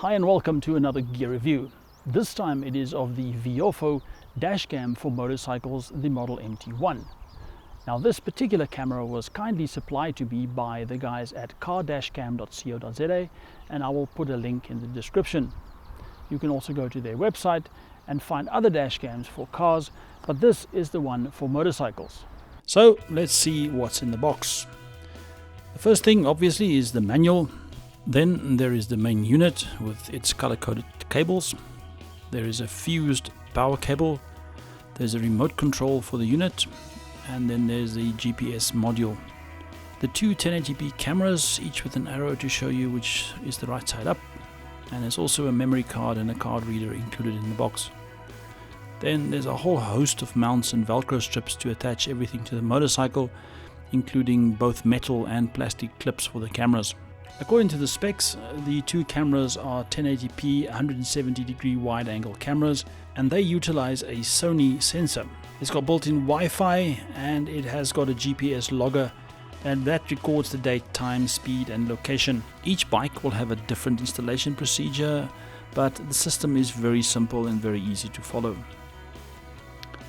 Hi and welcome to another gear review. This time it is of the VIOFO Dashcam for motorcycles, the model MT1. Now this particular camera was kindly supplied to me by the guys at cardashcam.co.za, and I will put a link in the description. You can also go to their website and find other dashcams for cars, but this is the one for motorcycles. So let's see what's in the box. The first thing obviously is the manual. Then there is the main unit with its color-coded cables. There is a fused power cable. There's a remote control for the unit, and then there's the GPS module. The two 1080p cameras, each with an arrow to show you which is the right side up, and there's also a memory card and a card reader included in the box. Then there's a whole host of mounts and velcro strips to attach everything to the motorcycle, including both metal and plastic clips for the cameras. According to the specs, the two cameras are 1080p 170-degree wide-angle cameras, and they utilize a Sony sensor. It's got built-in Wi-Fi, and it has got a GPS logger, and that records the date, time, speed and location. Each bike will have a different installation procedure, but the system is very simple and very easy to follow.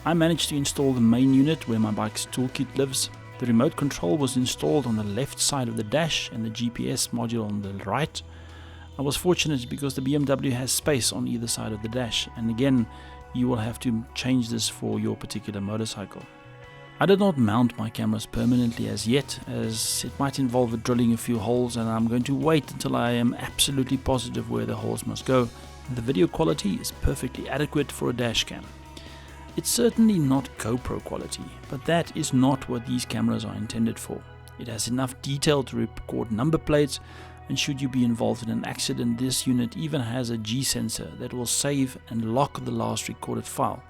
I managed to install the main unit where my bike's toolkit lives. The remote control was installed on the left side of the dash and the GPS module on the right. I was fortunate because the BMW has space on either side of the dash, and again you will have to change this for your particular motorcycle. I did not mount my cameras permanently as yet, as it might involve drilling a few holes, and I'm going to wait until I am absolutely positive where the holes must go. The video quality is perfectly adequate for a dash cam. It's certainly not GoPro quality, but that is not what these cameras are intended for. It has enough detail to record number plates, and should you be involved in an accident, this unit even has a G sensor that will save and lock the last recorded file.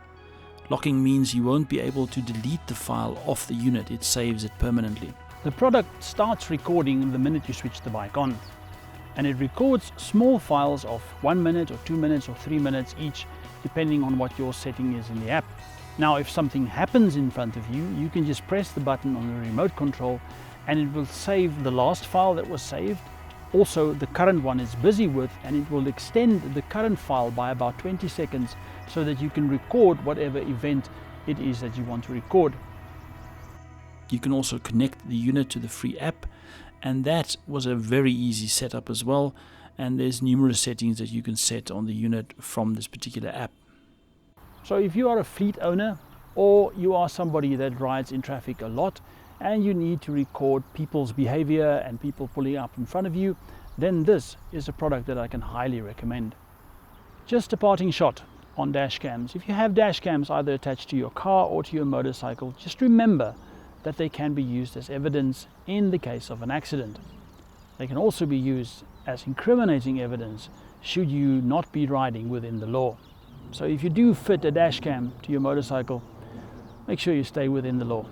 Locking means you won't be able to delete the file off the unit, it saves it permanently. The product starts recording the minute you switch the bike on, and it records small files of 1 minute or 2 minutes or 3 minutes each, depending on what your setting is in the app. Now if something happens in front of you, you can just press the button on the remote control and it will save the last file that was saved, also the current one it's busy with, and it will extend the current file by about 20 seconds so that you can record whatever event it is that you want to record. You can also connect the unit to the free app, and that was a very easy setup as well, and there's numerous settings that you can set on the unit from this particular app. So if you are a fleet owner, or you are somebody that rides in traffic a lot and you need to record people's behavior and people pulling up in front of you, then this is a product that I can highly recommend. Just a parting shot on dash cams. If you have dash cams either attached to your car or to your motorcycle, just remember that they can be used as evidence in the case of an accident. They can also be used as incriminating evidence should you not be riding within the law. So if you do fit a dash cam to your motorcycle, make sure you stay within the law.